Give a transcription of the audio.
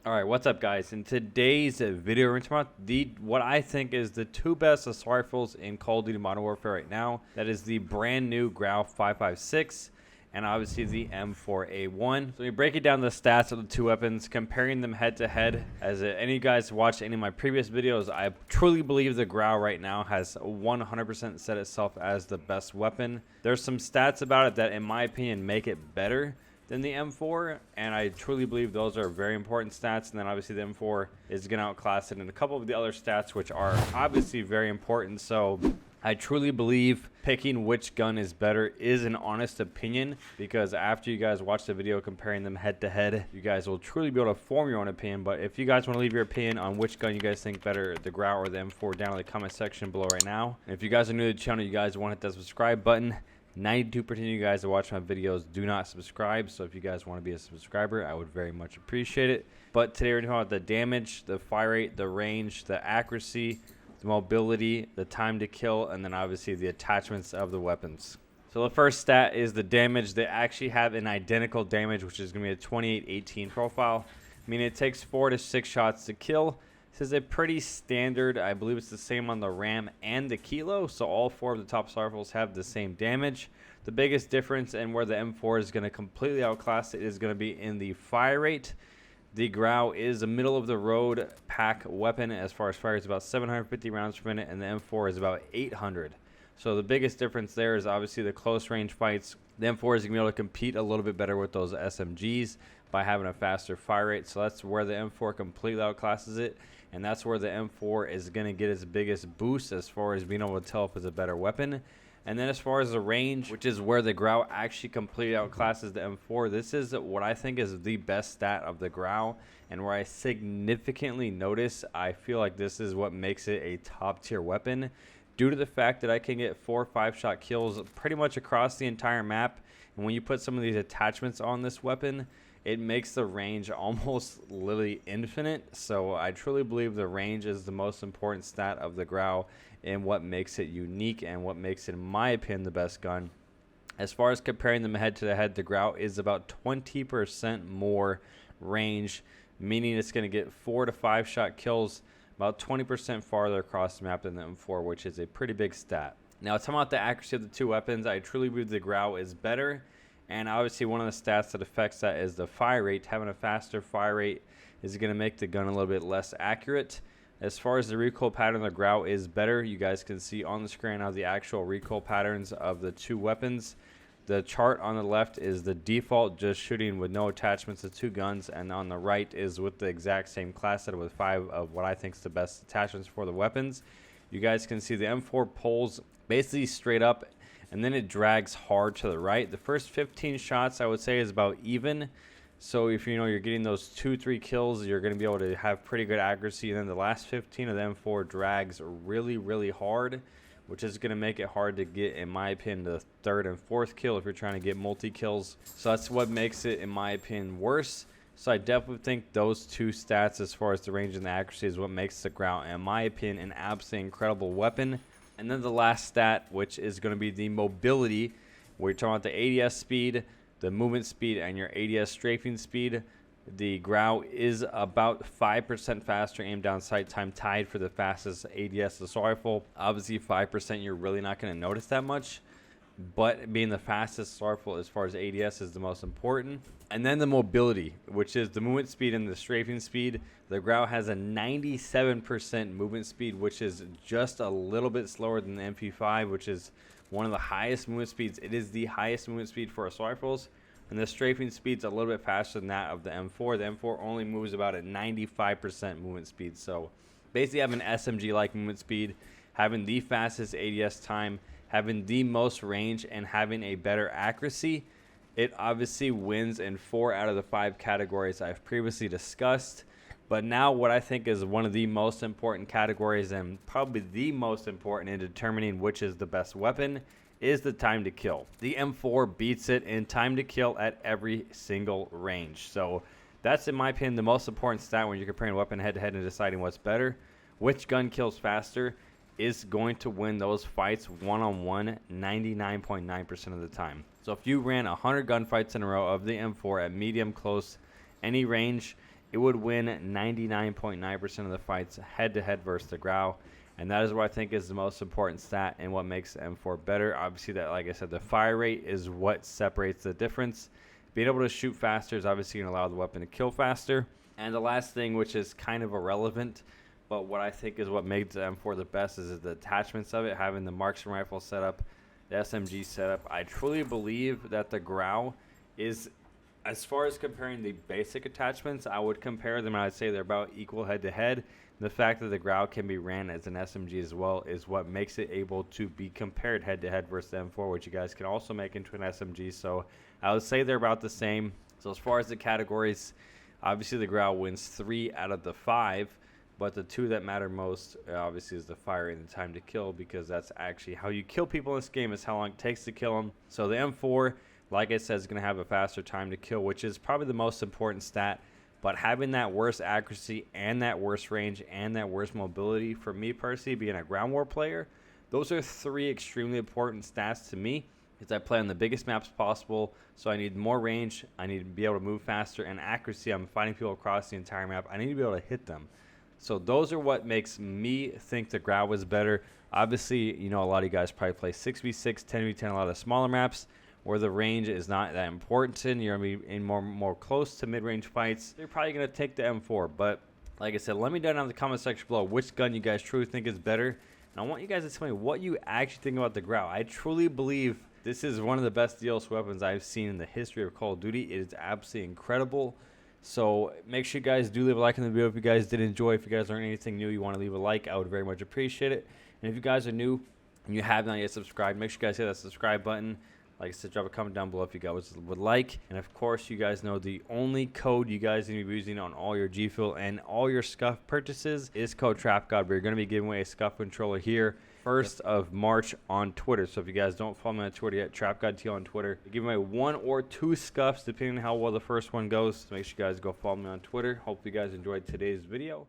All right, what's up, guys? In today's video, we're going to talk about what I think is the two best assault rifles in Call of Duty Modern Warfare right now. That is the brand new Grau 5.56 and obviously the M4A1. So we break it down the stats of the two weapons, comparing them head to head. As any of you guys watched any of my previous videos, I truly believe the Grau right now has 100% set itself as the best weapon. There's some stats about it that, in my opinion, make it better than the M4, and I truly believe those are very important stats. And then obviously the M4 is going to outclass it in a couple of the other stats, which are obviously very important. So I truly believe picking which gun is better is an honest opinion, because after you guys watch the video comparing them head to head, you guys will truly be able to form your own opinion. But if you guys want to leave your opinion on which gun you guys think better, the Grau or the M4, down in the comment section below right now. And if you guys are new to the channel, you guys want to hit that subscribe button. 92% of you guys that watch my videos do not subscribe, so if you guys want to be a subscriber, I would very much appreciate it. But today we're talking about the damage, the fire rate, the range, the accuracy, the mobility, the time to kill, and then obviously the attachments of the weapons. So the first stat is the damage. They actually have an identical damage, which is going to be a 28-18 profile. I mean, it takes 4 to 6 shots to kill. This is a pretty standard, I believe it's the same on the RAM and the Kilo, so all 4 of the top assault rifles have the same damage. The biggest difference and where the M4 is going to completely outclass it is going to be in the fire rate. The Grau is a middle of the road pack weapon as far as fire. It's about 750 rounds per minute, and the M4 is about 800. So the biggest difference there is obviously the close range fights. The M4 is going to be able to compete a little bit better with those SMGs by having a faster fire rate. So that's where the M4 completely outclasses it. And that's where the M4 is going to get its biggest boost as far as being able to tell if it's a better weapon. And then as far as the range, which is where the Grau actually completely outclasses the M4, this is what I think is the best stat of the Grau, and where I significantly notice I feel like this is what makes it a top tier weapon, due to the fact that I can get 4 or 5 shot kills pretty much across the entire map. And when you put some of these attachments on this weapon, it makes the range almost literally infinite. So I truly believe the range is the most important stat of the Grau and what makes it unique and what makes it, in my opinion, the best gun. As far as comparing them head to head, the Grau is about 20% more range, meaning it's going to get 4 to 5 shot kills about 20% farther across the map than the M4, which is a pretty big stat. Now, talking about the accuracy of the two weapons, I truly believe the Grau is better. And obviously one of the stats that affects that is the fire rate. Having a faster fire rate is going to make the gun a little bit less accurate. As far as the recoil pattern, the Grau is better. You guys can see on the screen now the actual recoil patterns of the two weapons. The chart on the left is the default, just shooting with no attachments to two guns. And on the right is with the exact same class set with 5 of what I think is the best attachments for the weapons. You guys can see the M4 pulls basically straight up, and then it drags hard to the right. The first 15 shots, I would say, is about even. So if you're getting those 2-3 kills, you're going to be able to have pretty good accuracy. And then the last 15 of the M4 drags really, really hard, which is going to make it hard to get, in my opinion, the 3rd and 4th kill if you're trying to get multi-kills. So that's what makes it, in my opinion, worse. So I definitely think those two stats, as far as the range and the accuracy, is what makes the Grau, in my opinion, an absolutely incredible weapon. And then the last stat, which is going to be the mobility, where you're talking about the ADS speed, the movement speed, and your ADS strafing speed. The Grau is about 5% faster aim down sight time, tied for the fastest ADS assault rifle. Obviously 5% you're really not going to notice that much, but being the fastest assault rifle as far as ADS is the most important. And then the mobility, which is the movement speed and the strafing speed. The Grau has a 97% movement speed, which is just a little bit slower than the MP5, which is one of the highest movement speeds. It is the highest movement speed for assault rifles. And the strafing speed's a little bit faster than that of the M4. The M4 only moves about at 95% movement speed. So basically having SMG-like movement speed, having the fastest ADS time, having the most range, and having a better accuracy, it obviously wins in 4 out of the 5 categories I've previously discussed. But now what I think is one of the most important categories, and probably the most important in determining which is the best weapon, is the time to kill. The M4 beats it in time to kill at every single range. So that's, in my opinion, the most important stat when you're comparing weapon head to head and deciding what's better. Which gun kills faster is going to win those fights one-on-one 99.9% of the time. So if you ran 100 gunfights in a row of the M4 at medium, close, any range, it would win 99.9% of the fights head-to-head versus the Grau. And that is what I think is the most important stat and what makes the M4 better. Obviously, that, like I said, the fire rate is what separates the difference. Being able to shoot faster is obviously going to allow the weapon to kill faster. And the last thing, which is kind of irrelevant, but what I think is what makes the M4 the best, is the attachments of it, having the marksman rifle setup, the SMG setup. I truly believe that the Grau is, as far as comparing the basic attachments, I would compare them and I'd say they're about equal head-to-head. The fact that the Grau can be ran as an SMG as well is what makes it able to be compared head-to-head versus the M4, which you guys can also make into an SMG. So I would say they're about the same. So as far as the categories, obviously the Grau wins 3 out of the 5, but the 2 that matter most obviously is the fire and the time to kill, because that's actually how you kill people in this game, is how long it takes to kill them. So the M4, like I said, is going to have a faster time to kill, which is probably the most important stat. But having that worse accuracy and that worse range and that worse mobility, for me personally, being a ground war player, those are 3 extremely important stats to me, because I play on the biggest maps possible. So I need more range, I need to be able to move faster, and accuracy. I'm fighting people across the entire map. I need to be able to hit them. So those are what makes me think the Grau was better. Obviously, you know, a lot of you guys probably play 6v6, 10v10, a lot of smaller maps where the range is not that important, and you're going to be in more close to mid-range fights. They're probably going to take the M4. But like I said, let me know down in the comment section below which gun you guys truly think is better. And I want you guys to tell me what you actually think about the Grau. I truly believe this is one of the best DLC weapons I've seen in the history of Call of Duty. It is absolutely incredible. So make sure you guys do leave a like in the video if you guys did enjoy. If you guys learned anything new, you want to leave a like, I would very much appreciate it. And if you guys are new and you have not yet subscribed, make sure you guys hit that subscribe button. Like I said, drop a comment down below if you guys would like. And of course, you guys know the only code you guys need to be using on all your GFUEL and all your SCUF purchases is code Trapgod. We're going to be giving away a SCUF controller here 1st of March on Twitter. So if you guys don't follow me on Twitter yet, TrapgodT on Twitter. We're giving away 1 or 2 SCUFs depending on how well the first one goes. So make sure you guys go follow me on Twitter. Hope you guys enjoyed today's video.